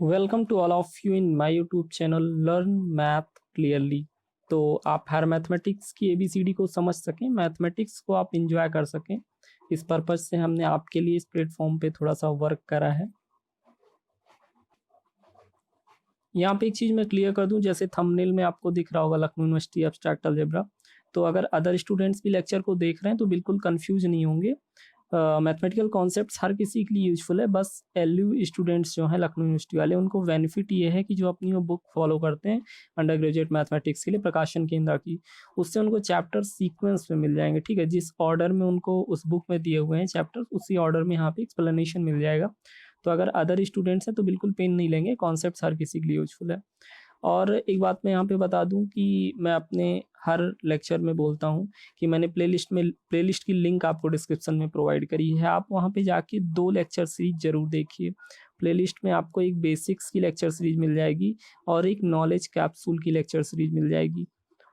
Welcome to all of you in my YouTube channel learn math clearly. तो आप हर mathematics की ABCD को समझ सकें, मैथमेटिक्स को आप इंजॉय कर सकें, इस पर्पज से हमने आपके लिए इस प्लेटफॉर्म पे थोड़ा सा वर्क करा है। यहाँ पे एक चीज़ मैं क्लियर कर दूं, जैसे थंबनेल में आपको दिख रहा होगा लखनऊ यूनिवर्सिटी एब्स्ट्रैक्ट अलजेब्रा। तो अगर अदर स्टूडेंट्स भी लेक्चर को देख रहे हैं तो बिल्कुल कंफ्यूज नहीं होंगे। मैथमेटिकल कॉन्सेप्ट्स हर किसी के लिए यूजफुल है, बस एलयू स्टूडेंट्स जो हैं लखनऊ यूनिवर्सिटी वाले, उनको बेनिफिट ये है कि जो अपनी वो बुक फॉलो करते हैं अंडर ग्रेजुएट मैथमेटिक्स के लिए प्रकाशन केंद्र की, उससे उनको चैप्टर सीक्वेंस में मिल जाएंगे। ठीक है, जिस ऑर्डर में उनको उस बुक में दिए हुए हैं चैप्टर, उसी ऑर्डर में यहाँ पे एक्सप्लेनेशन मिल जाएगा। तो अगर अदर स्टूडेंट्स हैं तो बिल्कुल पेन नहीं लेंगे, कॉन्सेप्ट हर किसी के लिए यूजफुल है। और एक बात मैं यहाँ पे बता दूं कि मैं अपने हर लेक्चर में बोलता हूँ कि मैंने प्लेलिस्ट की लिंक आपको डिस्क्रिप्शन में प्रोवाइड करी है। आप वहाँ पे जाके 2 लेक्चर सीरीज जरूर देखिए। प्लेलिस्ट में आपको एक बेसिक्स की लेक्चर सीरीज मिल जाएगी और एक नॉलेज कैप्सूल की लेक्चर सीरीज मिल जाएगी।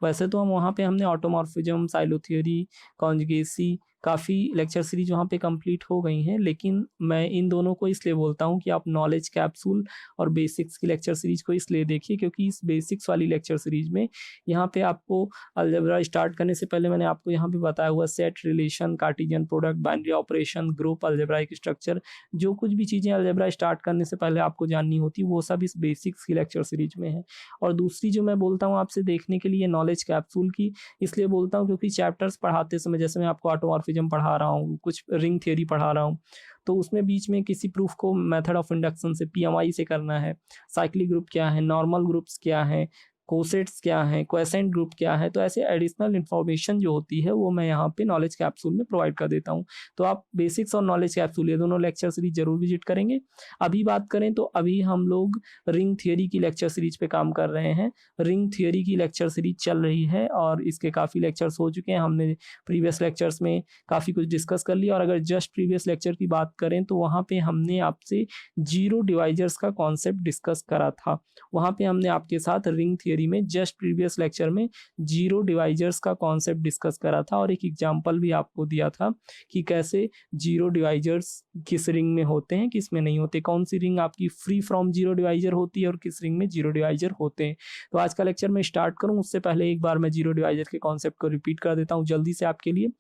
वैसे तो हमने ऑटोमॉर्फिज्म, साइलो थ्योरी, कॉन्जुगेसी, काफ़ी लेक्चर सीरीज वहाँ पे कंप्लीट हो गई हैं, लेकिन मैं इन दोनों को इसलिए बोलता हूँ कि आप नॉलेज कैप्सूल और बेसिक्स की लेक्चर सीरीज को इसलिए देखिए क्योंकि इस बेसिक्स वाली लेक्चर सीरीज में यहाँ पे आपको अलजेब्रा स्टार्ट करने से पहले मैंने आपको यहाँ पे बताया हुआ set, relation, Cartesian product, binary operation, group, algebraic structure, जो कुछ भी चीज़ें अलजेब्रा स्टार्ट करने से पहले आपको जाननी होती वो सब इस बेसिक्स की लेक्चर सीरीज में है। और दूसरी जो मैं बोलता हूँ आपसे देखने के लिए नॉलेज कैप्सूल की, इसलिए बोलता हूँ क्योंकि चैप्टर्स पढ़ाते समय, जैसे मैं आपको ऑटोमॉर्फिज्म पढ़ा रहा हूँ, कुछ रिंग थ्योरी पढ़ा रहा हूँ, तो उसमें बीच में किसी प्रूफ को मेथड ऑफ इंडक्शन से, पीएमआई से करना है, साइक्लिक ग्रुप क्या है, नॉर्मल ग्रुप्स क्या है, कोसेट्स क्या है, क्वेसेंट ग्रुप क्या है, तो ऐसे एडिशनल इन्फॉर्मेशन जो होती है वो मैं यहाँ पे नॉलेज कैप्सूल में प्रोवाइड कर देता हूँ। तो आप बेसिक्स और नॉलेज कैप्सूल ये दोनों लेक्चर सीरीज जरूर विजिट करेंगे। अभी बात करें तो अभी हम लोग रिंग थियरी की लेक्चर सीरीज पे काम कर रहे हैं। रिंग थियरी की लेक्चर सीरीज चल रही है और इसके काफ़ी लेक्चर्स हो चुके हैं। हमने प्रीवियस लेक्चर्स में काफ़ी कुछ डिस्कस कर लिया, और अगर जस्ट प्रीवियस लेक्चर की बात करें तो वहाँ पे हमने आपसे जीरो डिवाइजर्स का कॉन्सेप्ट डिस्कस करा था। वहाँ पे हमने आपके साथ रिंग थियरी में जस्ट प्रीवियस लेक्चर में जीरो डिवाइजर्स का कॉन्सेप्ट डिस्कस करा था और एक एग्जाम्पल भी आपको दिया था कि कैसे जीरो डिवाइजर्स किस रिंग में होते हैं, किस में नहीं होते, कौन सी रिंग आपकी फ्री फ्रॉम जीरो डिवाइजर होती है और किस रिंग में जीरो डिवाइजर होते हैं। तो आज का लेक्चर मैं स्टार्ट करूं उससे पहले एक बार मैं जीरो डिवाइजर के कॉन्सेप्ट को रिपीट कर देता हूं जल्दी से आपके लिए,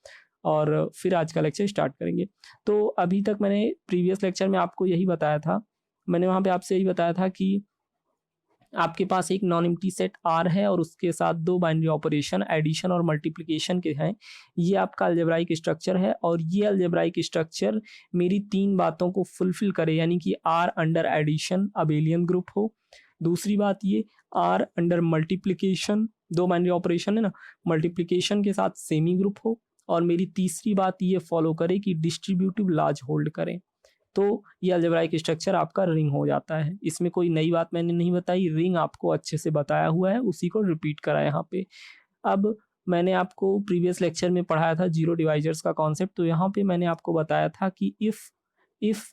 और फिर आज का लेक्चर स्टार्ट करेंगे। तो अभी तक मैंने प्रीवियस लेक्चर में आपको यही बताया था, मैंने वहाँ पे आपसे यही बताया था कि आपके पास एक नॉन एम्प्टी सेट आर है और उसके साथ 2 बाइनरी ऑपरेशन एडिशन और मल्टीप्लिकेशन के हैं। ये आपका अलजेब्राइक स्ट्रक्चर है और ये अलजेब्राइक स्ट्रक्चर मेरी 3 बातों को फुलफिल करे, यानी कि R under addition abelian group हो, दूसरी बात ये R under multiplication, 2 binary operation है ना, मल्टीप्लिकेशन के साथ सेमी ग्रुप हो, और मेरी तीसरी बात ये फॉलो करे कि डिस्ट्रीब्यूटिव लार्ज होल्ड करें। तो ये अलजेब्राइक स्ट्रक्चर आपका रिंग हो जाता है। इसमें कोई नई बात मैंने नहीं बताई, रिंग आपको अच्छे से बताया हुआ है, उसी को रिपीट करा यहाँ पे। अब मैंने आपको प्रीवियस लेक्चर में पढ़ाया था जीरो डिवाइजर्स का कॉन्सेप्ट, तो यहाँ पे मैंने आपको बताया था कि if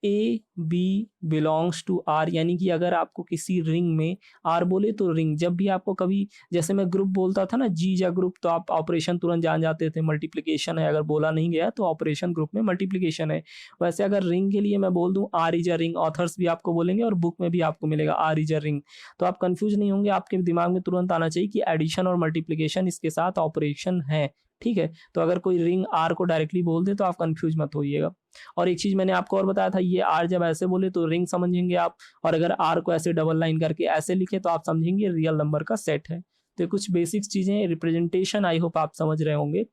A B belongs to R, यानी कि अगर आपको किसी रिंग में आर बोले तो रिंग, जब भी आपको कभी, जैसे मैं ग्रुप बोलता था ना, जी या ग्रुप, तो आप ऑपरेशन तुरंत जान जाते थे मल्टीप्लिकेशन है, अगर बोला नहीं गया तो ऑपरेशन ग्रुप में मल्टीप्लिकेशन है। वैसे अगर रिंग के लिए मैं बोल दूं R is a ring, authors भी आपको बोलेंगे और बुक में भी आपको मिलेगा आर इज अ रिंग, तो आप कंफ्यूज नहीं होंगे, आपके दिमाग में तुरंत आना चाहिए कि एडिशन और मल्टीप्लिकेशन इसके साथ ऑपरेशन है। ठीक है, तो अगर कोई रिंग आर को डायरेक्टली बोल दे तो आप कंफ्यूज मत होइएगा। और एक चीज मैंने आपको और बताया था, ये आर जब ऐसे बोले तो रिंग समझेंगे आप, और अगर आर को ऐसे डबल लाइन करके ऐसे लिखे तो आप समझेंगे रियल नंबर का सेट है। तो कुछ बेसिक्स चीजें, रिप्रेजेंटेशन आई होप आप समझ रहे होंगे।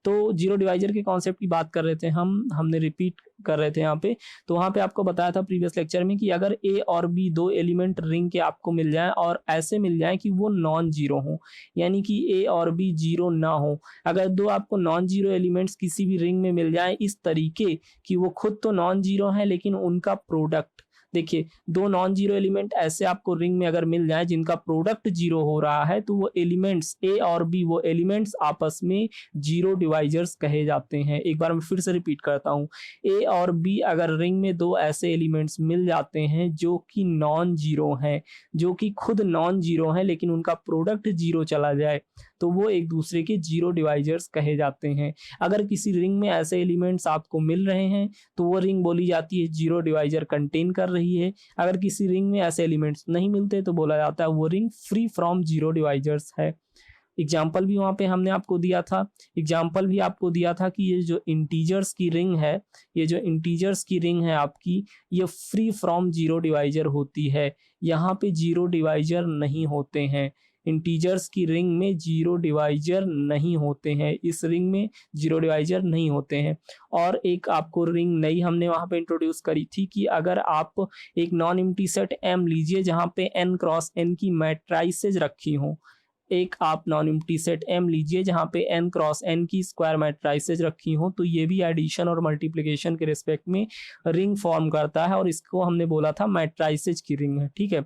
तो जीरो डिवाइजर के कॉन्सेप्ट की बात कर रहे थे हमने रिपीट कर रहे थे यहाँ पे। तो वहाँ पे आपको बताया था प्रीवियस लेक्चर में कि अगर ए और बी 2 एलिमेंट रिंग के आपको मिल जाएं और ऐसे मिल जाएं कि वो नॉन जीरो हो, यानी कि ए और बी जीरो ना हो, अगर 2 आपको नॉन जीरो एलिमेंट्स किसी भी रिंग में मिल जाए इस तरीके कि वो खुद तो नॉन जीरो है लेकिन उनका प्रोडक्ट, देखिए 2 नॉन जीरो एलिमेंट ऐसे आपको रिंग में अगर मिल जाए जिनका प्रोडक्ट जीरो हो रहा है, तो वो एलिमेंट्स ए और बी, वो एलिमेंट्स आपस में जीरो डिवाइजर्स कहे जाते हैं। एक बार मैं फिर से रिपीट करता हूँ, ए और बी अगर रिंग में दो ऐसे एलिमेंट्स मिल जाते हैं जो कि नॉन जीरो हैं, जो कि खुद नॉन जीरो हैं लेकिन उनका प्रोडक्ट जीरो चला जाए, तो वो एक दूसरे के जीरो डिवाइजर्स कहे जाते हैं। अगर किसी रिंग में ऐसे एलिमेंट्स आपको मिल रहे हैं तो वो रिंग बोली जाती है जीरो डिवाइजर कंटेन कर रही है। अगर किसी रिंग में ऐसे एलिमेंट्स नहीं मिलते तो बोला जाता है वो ring free from zero divisors है। एग्जाम्पल भी वहाँ पे हमने आपको दिया था, एग्जाम्पल भी आपको दिया था कि ये जो इंटीजर्स की रिंग है, ये जो इंटीजर्स की रिंग है आपकी, ये फ्री फ्रॉम जीरो डिवाइजर होती है। यहाँ पे जीरो डिवाइजर नहीं होते हैं, इंटीजर्स की रिंग में जीरो डिवाइजर नहीं होते हैं, इस रिंग में जीरो डिवाइजर नहीं होते हैं। और एक आपको रिंग नई हमने वहाँ पे इंट्रोड्यूस करी थी कि अगर आप एक नॉन एम्प्टी सेट M लीजिए जहाँ पे n क्रॉस n की मैट्राइसेज रखी हों, एक आप नॉन एम्प्टी सेट M लीजिए जहाँ पे n क्रॉस n की स्क्वायर मैट्राइसेज रखी हो, तो ये भी एडिशन और मल्टीप्लिकेशन के रिस्पेक्ट में रिंग फॉर्म करता है और इसको हमने बोला था मैट्राइसेज की रिंग है, ठीक है।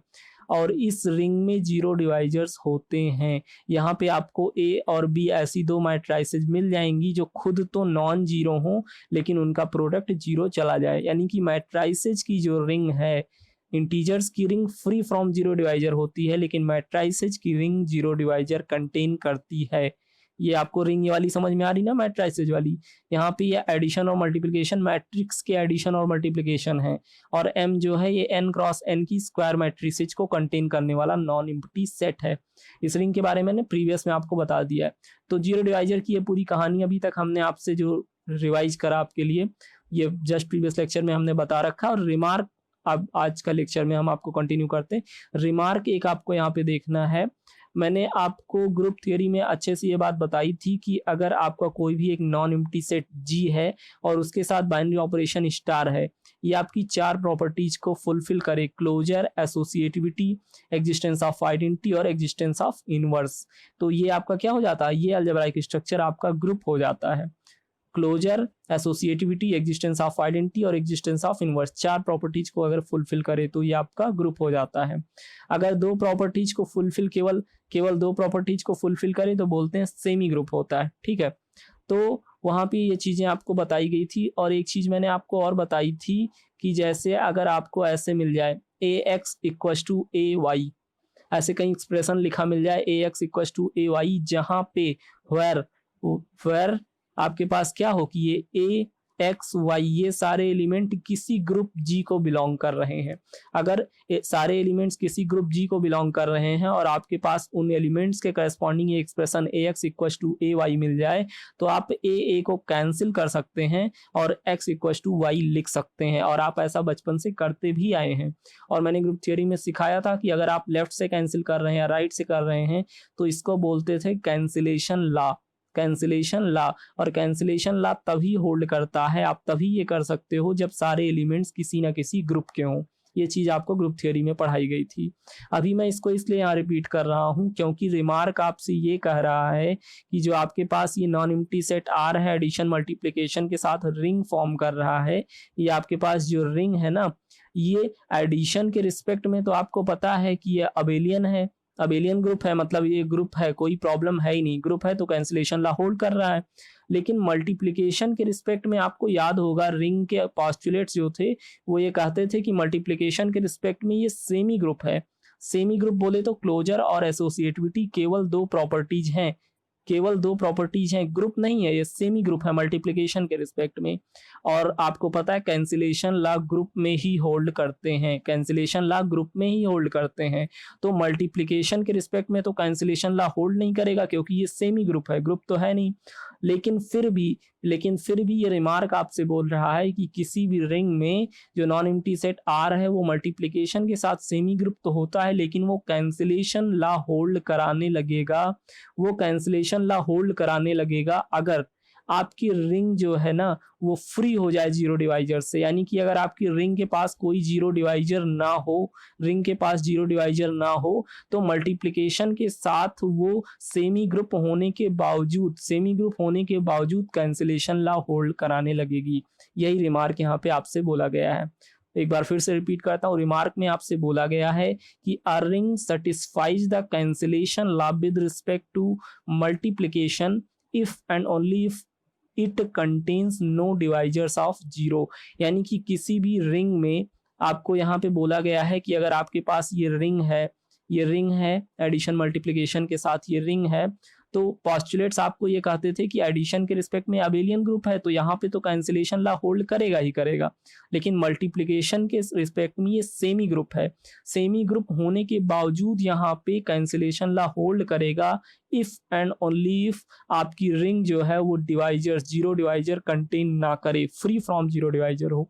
और इस रिंग में जीरो डिवाइजर्स होते हैं। यहाँ पे आपको A और B ऐसी दो मैट्राइसेज मिल जाएंगी जो खुद तो नॉन जीरो हो लेकिन उनका प्रोडक्ट जीरो चला जाए, यानी कि मैट्राइसेज की जो रिंग है, इंटीजर्स की ring free from zero divisor होती है लेकिन मैट्राइसेज की रिंग जीरो डिवाइजर कंटेन करती है। ये आपको रिंग ये वाली समझ में आ रही ना, मैट्राइसेज वाली। यहाँ पे ये एडिशन और मल्टीप्लिकेशन, मैट्रिक्स के एडिशन और मल्टीप्लिकेशन है, और M जो है ये n क्रॉस n की स्क्वायर मैट्रिसेज को कंटेन करने वाला नॉन एम्प्टी सेट है। इस रिंग के बारे में मैंने प्रीवियस में आपको बता दिया है। तो जीरो डिवाइजर की ये पूरी कहानी अभी तक हमने आपसे जो रिवाइज करा आपके लिए, ये जस्ट प्रीवियस लेक्चर में हमने बता रखा। और रिमार्क अब आज का लेक्चर में हम आपको कंटिन्यू करते हैं। रिमार्क एक आपको यहाँ पे देखना है, मैंने आपको ग्रुप थियरी में अच्छे से ये बात बताई थी कि अगर आपका कोई भी एक नॉन एम्प्टी सेट G है और उसके साथ बाइनरी ऑपरेशन स्टार है, ये आपकी चार प्रॉपर्टीज को फुलफिल करे, closure, associativity, existence of identity और एग्जिस्टेंस ऑफ इनवर्स, तो ये आपका क्या हो जाता है, ये अलजेब्राइक स्ट्रक्चर आपका ग्रुप हो जाता है। Closure, associativity, existence of identity और एग्जिस्टेंस ऑफ इनवर्स, चार प्रॉपर्टीज को अगर फुलफिल करे तो ये आपका ग्रुप हो जाता है। अगर दो प्रॉपर्टीज को फुलफिल केवल दो प्रॉपर्टीज को फुलफिल करे तो बोलते हैं सेमी ग्रुप होता है, ठीक है। तो वहां पे ये चीजें आपको बताई गई थी। और एक चीज मैंने आपको और बताई थी कि जैसे अगर आपको ऐसे मिल जाए ax इक्वस टू ay, ऐसे कहीं एक्सप्रेशन लिखा मिल जाए ax इक्वस टू ay, जहां पे वेर आपके पास क्या हो कि ये A X Y ये सारे एलिमेंट किसी ग्रुप G को बिलोंग कर रहे हैं। अगर सारे एलिमेंट्स किसी ग्रुप G को बिलोंग कर रहे हैं और आपके पास उन एलिमेंट्स के corresponding expression AX equals to AY मिल जाए तो आप A को कैंसिल कर सकते हैं और X इक्वस टू Y लिख सकते हैं, और आप ऐसा बचपन से करते भी आए हैं। और मैंने ग्रुप थियरी में सिखाया था कि अगर आप लेफ्ट से कैंसिल कर रहे हैं या राइट से कर रहे हैं तो इसको बोलते थे कैंसिलेशन लॉ, कैंसिलेशन लॉ। और कैंसिलेशन लॉ तभी होल्ड करता है, आप तभी ये कर सकते हो जब सारे एलिमेंट्स किसी ना किसी ग्रुप के हों। ये चीज आपको ग्रुप थ्योरी में पढ़ाई गई थी। अभी मैं इसको इसलिए यहाँ रिपीट कर रहा हूँ क्योंकि रिमार्क आपसे ये कह रहा है कि जो आपके पास ये नॉन एम्प्टी सेट R है, एडिशन मल्टीप्लिकेशन के साथ रिंग फॉर्म कर रहा है, ये आपके पास जो रिंग है ना, ये एडिशन के रिस्पेक्ट में तो आपको पता है कि ये अबेलियन है, अबेलियन ग्रुप है, मतलब ये ग्रुप है, कोई प्रॉब्लम है ही नहीं, ग्रुप है तो कैंसिलेशन लॉ होल्ड कर रहा है। लेकिन मल्टीप्लिकेशन के रिस्पेक्ट में आपको याद होगा रिंग के पोस्टुलेट्स जो थे वो ये कहते थे कि मल्टीप्लिकेशन के रिस्पेक्ट में ये सेमी ग्रुप है। सेमी ग्रुप बोले तो क्लोजर और एसोसिएटिविटी केवल दो प्रॉपर्टीज हैं, केवल दो प्रॉपर्टीज हैं, ग्रुप नहीं है, ये सेमी ग्रुप है मल्टीप्लिकेशन के रिस्पेक्ट में। और आपको पता है कैंसिलेशन लॉ ग्रुप में ही होल्ड करते हैं, कैंसिलेशन लॉ ग्रुप में ही होल्ड करते हैं। तो मल्टीप्लिकेशन के रिस्पेक्ट में तो कैंसिलेशन लॉ होल्ड नहीं करेगा क्योंकि ये सेमी ग्रुप है, ग्रुप तो है नहीं। लेकिन फिर भी ये रिमार्क आपसे बोल रहा है कि किसी भी रिंग में जो नॉन एम्प्टी सेट R है वो मल्टीप्लिकेशन के साथ सेमी ग्रुप तो होता है लेकिन वो कैंसिलेशन लॉ होल्ड कराने लगेगा, वो कैंसिलेशन लॉ होल्ड कराने लगेगा अगर आपकी रिंग जो है ना वो फ्री हो जाए जीरो डिवाइजर से। यानी कि अगर आपकी रिंग के पास कोई जीरो डिवाइजर ना हो, रिंग के पास जीरो डिवाइजर ना हो तो मल्टीप्लिकेशन के साथ वो सेमी ग्रुप होने के बावजूद कैंसिलेशन लॉ होल्ड कराने लगेगी। यही रिमार्क यहाँ पे आपसे बोला गया है। एक बार फिर से रिपीट करता हूँ, रिमार्क में आपसे बोला गया है कि a ring satisfies the cancellation law with respect to multiplication if and only if it contains no divisors of zero, यानी कि किसी भी रिंग में आपको यहाँ पे बोला गया है कि अगर आपके पास ये रिंग है एडिशन मल्टीप्लिकेशन के साथ ये रिंग है, तो पॉस्टुलेट्स आपको ये कहते थे कि एडिशन के रिस्पेक्ट में अबेलियन ग्रुप है तो यहाँ पे तो कैंसिलेशन लॉ होल्ड करेगा ही करेगा, लेकिन मल्टीप्लिकेशन के रिस्पेक्ट में ये सेमी ग्रुप है। सेमी ग्रुप होने के बावजूद यहाँ पे कैंसिलेशन लॉ होल्ड करेगा इफ एंड ओनली इफ आपकी रिंग जो है वो डिवाइजर्स जीरो डिवाइजर कंटेन ना करे, फ्री फ्रॉम जीरो डिवाइजर हो।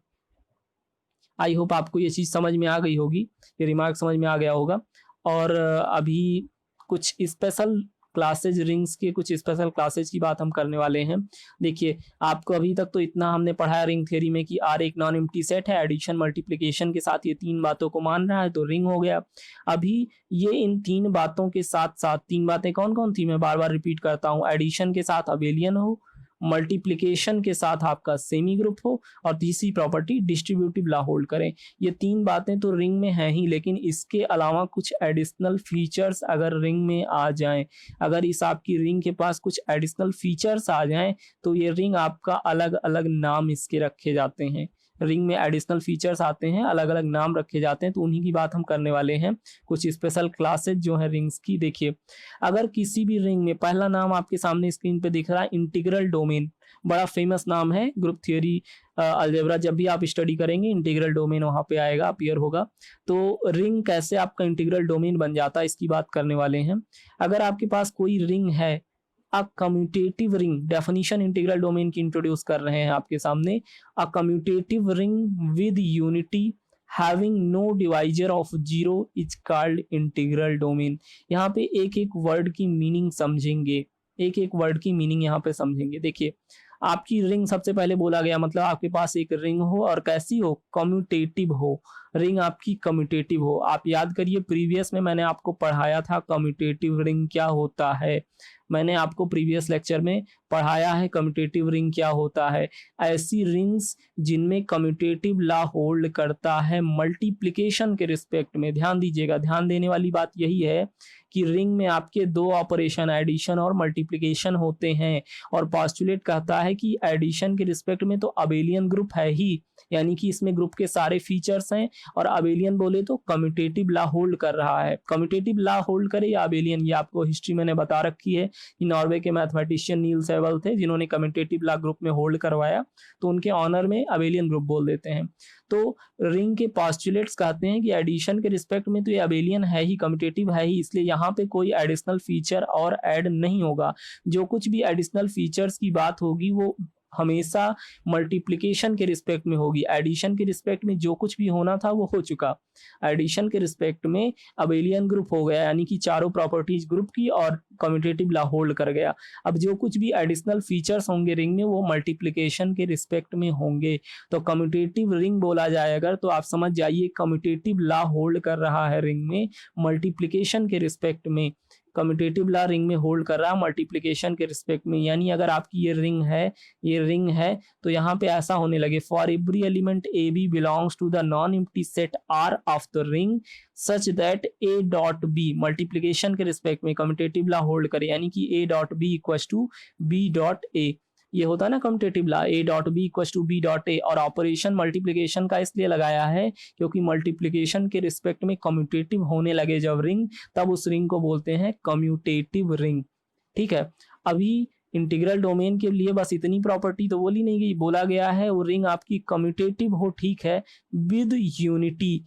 आई होप आपको ये चीज़ समझ में आ गई होगी, ये रिमार्क समझ में आ गया होगा। और अभी कुछ स्पेशल क्लासेज रिंग्स के कुछ स्पेशल क्लासेज की बात हम करने वाले हैं। देखिए आपको अभी तक तो इतना हमने पढ़ा रिंग थ्योरी में कि आर एक नॉन एम्प्टी सेट है, एडिशन मल्टीप्लिकेशन के साथ ये तीन बातों को मान रहा है तो रिंग हो गया। अभी ये इन तीन बातों के साथ साथ, तीन बातें कौन कौन थी मैं बार बार रिपीट करता हूँ, एडिशन के साथ अबेलियन हो, मल्टीप्लिकेशन के साथ आपका सेमी ग्रुप हो, और तीसरी प्रॉपर्टी डिस्ट्रीब्यूटिव लॉ होल्ड करें। ये तीन बातें तो रिंग में हैं ही, लेकिन इसके अलावा कुछ एडिशनल फीचर्स अगर रिंग में आ जाएं, अगर इस आपकी रिंग के पास कुछ एडिशनल फीचर्स आ जाएं तो ये रिंग आपका अलग अलग नाम इसके रखे जाते हैं। रिंग में एडिशनल फीचर्स आते हैं, अलग अलग नाम रखे जाते हैं, तो उन्हीं की बात हम करने वाले हैं। कुछ स्पेशल क्लासेज जो है रिंग्स की। देखिए अगर किसी भी रिंग में, पहला नाम आपके सामने स्क्रीन पे दिख रहा है इंटीग्रल डोमेन, बड़ा फेमस नाम है ग्रुप थ्योरी अलजेब्रा, जब भी आप स्टडी करेंगे इंटीग्रल डोमेन वहां पे आएगा, अपीयर होगा। तो रिंग कैसे आपका इंटीग्रल डोमेन बन जाता है इसकी बात करने वाले हैं। अगर आपके पास कोई रिंग है, a commutative ring, definition integral domain की इंट्रोड्यूस कर रहे हैं आपके सामने, a commutative ring with unity having no divisor of zero is called integral domain. यहाँ पे एक एक वर्ड की मीनिंग समझेंगे, एक एक वर्ड की मीनिंग यहाँ पे समझेंगे। देखिए आपकी रिंग सबसे पहले बोला गया, मतलब आपके पास एक रिंग हो और कैसी हो, कम्यूटेटिव हो, रिंग आपकी कम्यूटेटिव हो। आप याद करिए प्रीवियस में मैंने आपको पढ़ाया था कम्यूटेटिव रिंग क्या होता है, मैंने आपको प्रीवियस लेक्चर में पढ़ाया है कम्यूटेटिव रिंग क्या होता है। ऐसी रिंग्स जिनमें कम्यूटेटिव लॉ होल्ड करता है मल्टीप्लिकेशन के रिस्पेक्ट में। ध्यान दीजिएगा, ध्यान देने वाली बात यही है कि रिंग में आपके दो ऑपरेशन एडिशन और मल्टीप्लिकेशन होते हैं, और पॉस्टुलेट कहता है कि एडिशन के रिस्पेक्ट में तो अबेलियन ग्रुप है ही, यानी कि इसमें ग्रुप के सारे फीचर्स हैं, और अबेलियन बोले तो कम्यूटेटिव लॉ होल्ड कर रहा है। कम्यूटेटिव लॉ होल्ड करे या अबेलियन, ये आपको हिस्ट्री मैंने बता रखी है कि नॉर्वे के मैथमेटिशियन नील्स एवल थे जिन्होंने कम्यूटेटिव लॉ ग्रुप में होल्ड करवाया, तो उनके ऑनर में अबेलियन ग्रुप बोल देते हैं। तो रिंग के पॉस्टुलेट्स कहते हैं कि एडिशन के रिस्पेक्ट में तो ये अबेलियन है ही, कम्यूटेटिव है ही, इसलिए यहाँ पे कोई एडिशनल फीचर और ऐड नहीं होगा। जो कुछ भी एडिशनल फीचर्स की बात होगी वो हमेशा मल्टीप्लिकेशन के रिस्पेक्ट में होगी। एडिशन के रिस्पेक्ट में जो कुछ भी होना था वो हो चुका, एडिशन के रिस्पेक्ट में अबेलियन ग्रुप हो गया, यानी कि चारों प्रॉपर्टीज ग्रुप की और कम्यूटेटिव लॉ होल्ड कर गया। अब जो कुछ भी एडिशनल फीचर्स होंगे रिंग में वो मल्टीप्लिकेशन के रिस्पेक्ट में होंगे। तो कम्यूटेटिव रिंग बोला जाए अगर, तो आप समझ जाइए कम्यूटेटिव लॉ होल्ड कर रहा है रिंग में मल्टीप्लिकेशन के रिस्पेक्ट में, कम्यूटेटिव लॉ रिंग में होल्ड कर रहा है मल्टीप्लिकेशन के रिस्पेक्ट में। यानी अगर आपकी ये रिंग है तो यहाँ पे ऐसा होने लगे, for every element A B belongs to the non empty set R of the ring such that A dot B, multiplication के रिस्पेक्ट में कम्यूटेटिव लॉ होल्ड करे, यानी कि A dot B equal to B dot A, ये होता है ना commutative law, A dot B equal to B dot A. और ऑपरेशन मल्टीप्लिकेशन का इसलिए लगाया है क्योंकि मल्टीप्लिकेशन के रिस्पेक्ट में कम्यूटेटिव होने लगे जब रिंग, तब उस रिंग को बोलते हैं कम्यूटेटिव रिंग। ठीक है, अभी इंटीग्रल डोमेन के लिए बस इतनी प्रॉपर्टी तो बोली नहीं गई, बोला गया है वो रिंग आपकी कम्यूटेटिव हो, ठीक है, विद यूनिटी,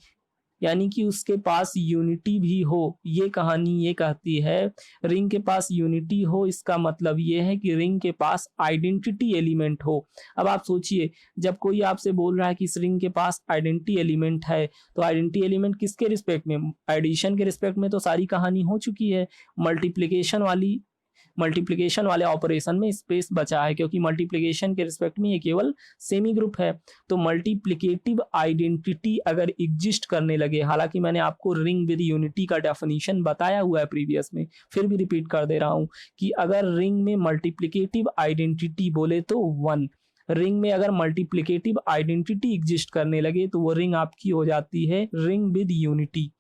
यानी कि उसके पास यूनिटी भी हो। ये कहानी ये कहती है रिंग के पास यूनिटी हो, इसका मतलब ये है कि रिंग के पास आइडेंटिटी एलिमेंट हो। अब आप सोचिए जब कोई आपसे बोल रहा है कि इस रिंग के पास आइडेंटिटी एलिमेंट है, तो आइडेंटिटी एलिमेंट किसके रिस्पेक्ट में, एडिशन के रिस्पेक्ट में तो सारी कहानी हो चुकी है, मल्टीप्लिकेशन वाले ऑपरेशन में स्पेस बचा है, क्योंकि मल्टीप्लिकेशन के रिस्पेक्ट में ये केवल सेमी ग्रुप है। तो मल्टीप्लिकेटिव आइडेंटिटी अगर एग्जिस्ट करने लगे, हालांकि मैंने आपको रिंग विद यूनिटी का डेफिनेशन बताया हुआ है प्रीवियस में, फिर भी रिपीट कर दे रहा हूं कि अगर रिंग में मल्टीप्लिकेटिव आइडेंटिटी बोले तो 1, रिंग में अगर मल्टीप्लिकेटिव आइडेंटिटी एग्जिस्ट करने लगे तो वो रिंग आपकी हो जाती है रिंग विद यूनिटी।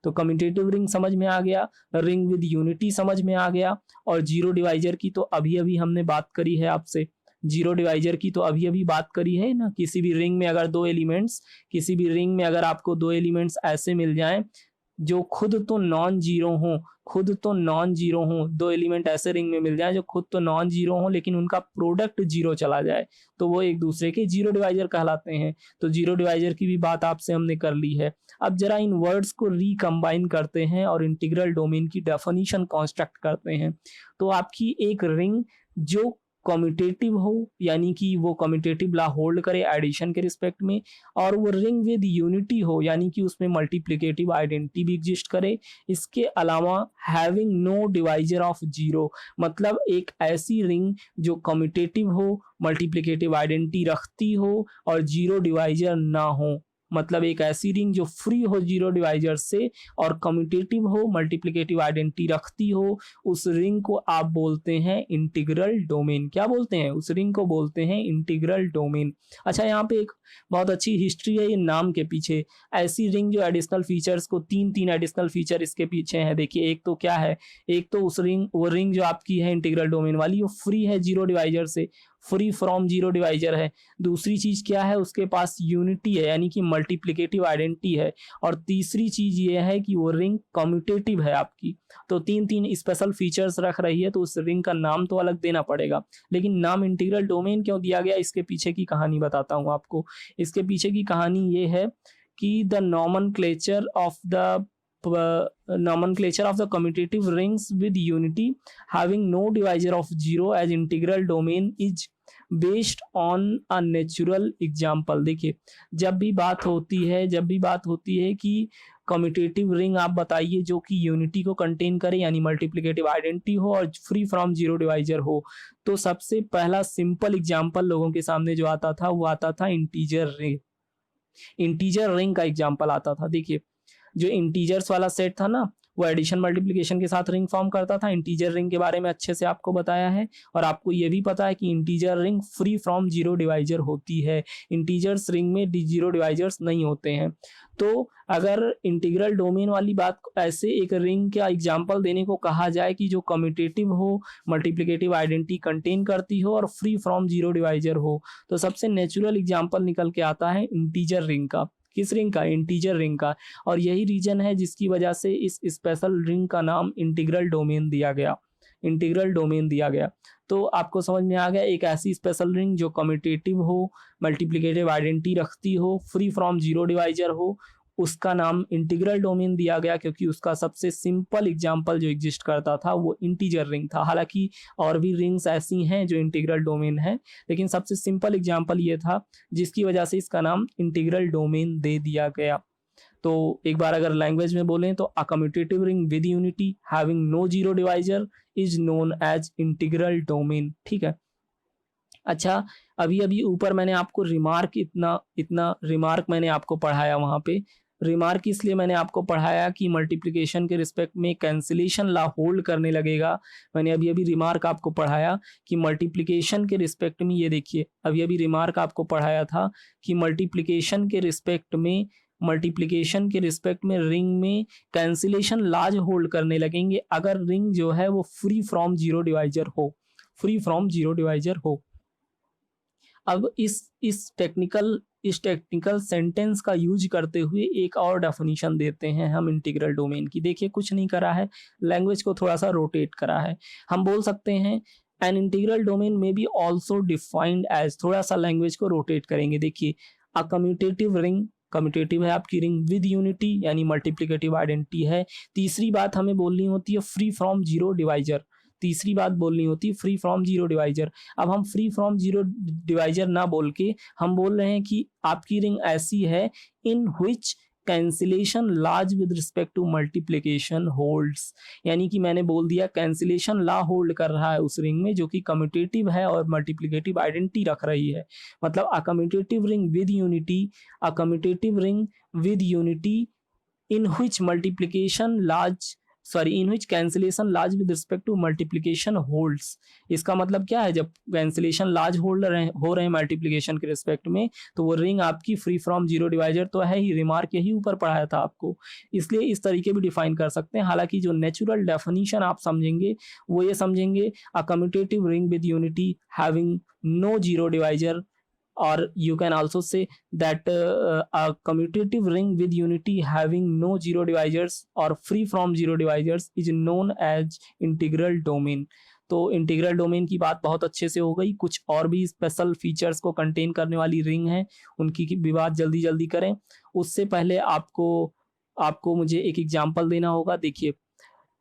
तो कम्यूटेटिव रिंग समझ में आ गया, रिंग विद यूनिटी समझ में आ गया, और जीरो डिवाइजर की तो अभी अभी हमने बात करी है आपसे। जीरो डिवाइजर की तो अभी अभी बात करी है ना। किसी भी रिंग में अगर दो एलिमेंट्स, किसी भी रिंग में अगर आपको दो एलिमेंट्स ऐसे मिल जाएं जो खुद तो नॉन जीरो हों, खुद तो नॉन जीरो हों, दो एलिमेंट ऐसे रिंग में मिल जाए जो खुद तो नॉन जीरो हों लेकिन उनका प्रोडक्ट जीरो चला जाए, तो वो एक दूसरे के जीरो डिवाइजर कहलाते हैं। तो जीरो डिवाइजर की भी बात आपसे हमने कर ली है। अब जरा इन वर्ड्स को रिकंबाइन करते हैं और इंटीग्रल डोमेन की डेफिनेशन कंस्ट्रक्ट करते हैं। तो आपकी एक रिंग जो कम्यूटेटिव हो, यानी कि वो कम्यूटेटिव ला होल्ड करे एडिशन के रिस्पेक्ट में, और वो रिंग विद यूनिटी हो, यानी कि उसमें मल्टीप्लिकेटिव आइडेंटिटी भी एग्जिस्ट करे। इसके अलावा having no divisor of zero, मतलब एक ऐसी रिंग जो कम्यूटेटिव हो, मल्टीप्लिकेटिव आइडेंटिटी रखती हो और जीरो डिवाइजर ना हो, मतलब एक ऐसी रिंग जो फ्री हो जीरो डिवाइजर से और कम्यूटेटिव हो, मल्टीप्लिकेटिव आइडेंटिटी रखती हो, उस रिंग को आप बोलते हैं इंटीग्रल डोमेन। क्या बोलते हैं? उस रिंग को बोलते हैं इंटीग्रल डोमेन। अच्छा, यहाँ पे एक बहुत अच्छी हिस्ट्री है ये नाम के पीछे। ऐसी रिंग जो एडिशनल फीचर्स को, तीन एडिशनल फीचर इसके पीछे हैं। देखिए, एक तो क्या है, एक तो वो रिंग जो आपकी है इंटीग्रल डोमेन वाली, वो फ्री है जीरो डिवाइजर से, फ्री फ्रॉम जीरो डिवाइजर है। दूसरी चीज क्या है, उसके पास यूनिटी है, यानी कि मल्टीप्लिकेटिव आइडेंटिटी है। और तीसरी चीज ये है कि वो रिंग कम्यूटेटिव है आपकी। तो तीन स्पेशल फीचर्स रख रही है, तो उस रिंग का नाम तो अलग देना पड़ेगा। लेकिन नाम इंटीग्रल डोमेन क्यों दिया गया, इसके पीछे की कहानी बताता हूं आपको। इसके पीछे की कहानी ये है कि the nomenclature of the commutative rings with unity having no divisor of zero as integral domain is based on a natural example। देखिए, जब भी बात होती है कि कम्यूटेटिव रिंग आप बताइए जो कि यूनिटी को कंटेन करे, यानी मल्टीप्लिकेटिव आइडेंटिटी हो और फ्री फ्रॉम जीरो डिवाइजर हो, तो सबसे पहला सिंपल एग्जांपल लोगों के सामने जो आता था वो आता था इंटीजर रिंग। इंटीजर रिंग का एग्जांपल आता था। देखिए, जो इंटीजर्स वाला सेट था ना, वो एडिशन मल्टीप्लिकेशन के साथ रिंग फॉर्म करता था। इंटीजर रिंग के बारे में अच्छे से आपको बताया है, और आपको ये भी पता है कि integer ring free from zero divisor होती है। इंटीजर्स रिंग में जीरो डिवाइजर्स नहीं होते हैं। तो अगर इंटीग्रल डोमेन वाली बात ऐसे एक रिंग का एग्जांपल देने को कहा जाए कि जो कम्यूटेटिव हो, मल्टीप्लिकेटिव आइडेंटिटी कंटेन करती हो और फ्री फ्रॉम जीरो डिवाइजर हो, तो सबसे नेचुरल एग्जांपल निकल के आता है इंटीजर रिंग का। किस रिंग का? इंटीजर रिंग का। और यही रीजन है जिसकी वजह से इस स्पेशल रिंग का नाम इंटीग्रल डोमेन दिया गया। इंटीग्रल डोमेन दिया गया। तो आपको समझ में आ गया, एक ऐसी स्पेशल रिंग जो कम्यूटेटिव हो, मल्टीप्लिकेटिव आइडेंटिटी रखती हो, फ्री फ्रॉम जीरो डिवाइजर हो, उसका नाम इंटीग्रल डोमेन दिया गया, क्योंकि उसका सबसे सिंपल एग्जांपल जो एग्जिस्ट करता था वो इंटीजर रिंग था। हालांकि और भी रिंग्स ऐसी हैं जो इंटीग्रल डोमेन है, लेकिन सबसे सिंपल एग्जांपल ये था जिसकी वजह से इसका नाम इंटीग्रल डोमेन दे दिया गया। तो एक बार अगर लैंग्वेज में बोलें तो a commutative ring with unity having no zero divisor is known as integral domain. ठीक है। अच्छा, अभी अभी ऊपर मैंने आपको रिमार्क इतना रिमार्क मैंने आपको पढ़ाया। वहां पे रिमार्क इसलिए मैंने आपको पढ़ाया कि मल्टीप्लिकेशन के रिस्पेक्ट में कैंसिलेशन ला होल्ड करने लगेगा। मैंने अभी अभी रिमार्क आपको पढ़ाया कि मल्टीप्लिकेशन के रिस्पेक्ट में, ये देखिए, अभी अभी रिमार्क आपको पढ़ाया था कि मल्टीप्लिकेशन के रिस्पेक्ट में रिंग में कैंसिलेशन लाज होल्ड करने लगेंगे अगर रिंग जो है वो फ्री फ्रॉम जीरो डिवाइजर हो। अब इस टेक्निकल सेंटेंस का यूज करते हुए एक और डेफिनेशन देते हैं हम इंटीग्रल डोमेन की। देखिए, कुछ नहीं करा है, लैंग्वेज को थोड़ा सा रोटेट करा है। हम बोल सकते हैं एन इंटीग्रल डोमेन में बी ऑल्सो डिफाइंड एज, थोड़ा सा लैंग्वेज को रोटेट करेंगे। देखिए, अ कम्यूटेटिव रिंग, कम्यूटेटिव है आपकी रिंग, विद यूनिटी यानी मल्टीप्लिकेटिव आइडेंटिटी है। तीसरी बात हमें बोलनी होती है फ्री फ्रॉम जीरो डिवाइजर। अब हम फ्री फ्रॉम जीरो डिवाइजर ना बोल के हम बोल रहे हैं कि आपकी रिंग ऐसी है in which cancellation laws with respect to multiplication holds, यानी कि मैंने बोल दिया कैंसिलेशन ला होल्ड कर रहा है उस रिंग में जो कि कम्यूटेटिव है और मल्टीप्लिकेटिव आइडेंटिटी रख रही है। मतलब a commutative ring with unity in which multiplication laws sorry in which cancellation law with respect to multiplication holds. इसका मतलब क्या है, जब कैंसिलेशन लार्ज हो रहे हैं मल्टीप्लिकेशन के रिस्पेक्ट में, तो वो रिंग आपकी फ्री फ्रॉम जीरो डिवाइजर तो है ही, रिमार्क यही ऊपर पढ़ाया था आपको, इसलिए इस तरीके भी डिफाइन कर सकते हैं। हालांकि जो नेचुरल डेफिनेशन आप समझेंगे वो ये समझेंगे, a commutative ring with unity having no zero divisor, or you can also say that a commutative ring with unity having no zero divisors or free from zero divisors is known as integral domain। तो integral domain की बात बहुत अच्छे से हो गई। कुछ और भी स्पेशल फीचर्स को कंटेन करने वाली रिंग है, उनकी भी बात जल्दी जल्दी करें। उससे पहले आपको मुझे एक एग्जांपल देना होगा। देखिए,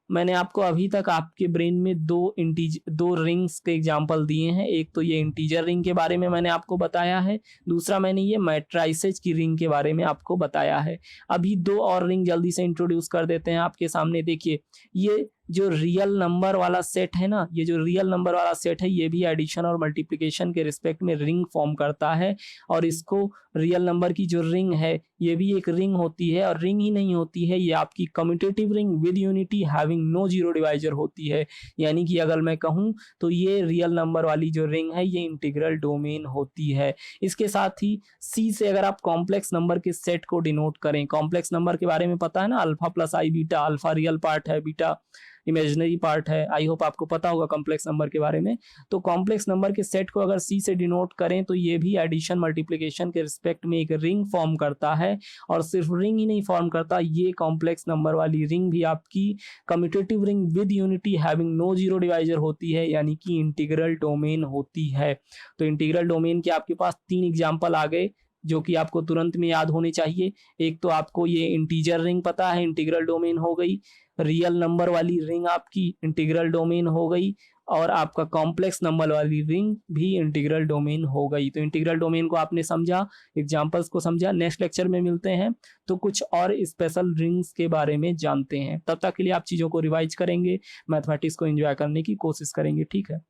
मैंने आपको अभी तक आपके ब्रेन में दो रिंग्स के एग्जांपल दिए हैं। एक तो ये इंटीजर रिंग के बारे में मैंने आपको बताया है, दूसरा मैंने ये मैट्राइसेज की रिंग के बारे में आपको बताया है। अभी दो और रिंग जल्दी से इंट्रोड्यूस कर देते हैं आपके सामने। देखिए, ये जो रियल नंबर वाला सेट है ना, ये जो रियल नंबर वाला सेट है, ये भी एडिशन और मल्टीप्लिकेशन के रिस्पेक्ट में रिंग फॉर्म करता है। और इसको रियल नंबर की जो रिंग है, ये भी एक रिंग होती है, और रिंग ही नहीं होती है, ये आपकी commutative ring with unity having no zero divisor होती है। यानी कि अगर मैं कहूँ तो ये रियल नंबर वाली जो रिंग है, ये इंटीग्रल डोमेन होती है। इसके साथ ही सी से अगर आप कॉम्प्लेक्स नंबर के सेट को डिनोट करें, कॉम्प्लेक्स नंबर के बारे में पता है ना, अल्फा प्लस आई बीटा, अल्फा रियल पार्ट है, बीटा इमेजिनरी पार्ट है। आई होप आपको पता होगा कॉम्प्लेक्स नंबर के बारे में। तो कॉम्प्लेक्स नंबर के सेट को अगर सी से डिनोट करें तो ये भी एडिशन मल्टीप्लिकेशन के रिस्पेक्ट में एक रिंग फॉर्म करता है। और सिर्फ रिंग ही नहीं फॉर्म करता, ये कॉम्प्लेक्स नंबर वाली रिंग भी आपकी commutative ring with unity having no zero divisor होती है, यानी कि इंटीग्रल डोमेन होती है। तो इंटीग्रल डोमेन के आपके पास 3 एग्जाम्पल आ गए जो कि आपको तुरंत में याद होने चाहिए। एक तो आपको ये इंटीजर रिंग पता है, इंटीग्रल डोमेन हो गई। रियल नंबर वाली रिंग आपकी इंटीग्रल डोमेन हो गई, और आपका कॉम्प्लेक्स नंबर वाली रिंग भी इंटीग्रल डोमेन हो गई। तो इंटीग्रल डोमेन को आपने समझा, एग्जांपल्स को समझा। नेक्स्ट लेक्चर में मिलते हैं तो कुछ और स्पेशल रिंग्स के बारे में जानते हैं। तब तक के लिए आप चीज़ों को रिवाइज करेंगे, मैथमेटिक्स को एंजॉय करने की कोशिश करेंगे। ठीक है।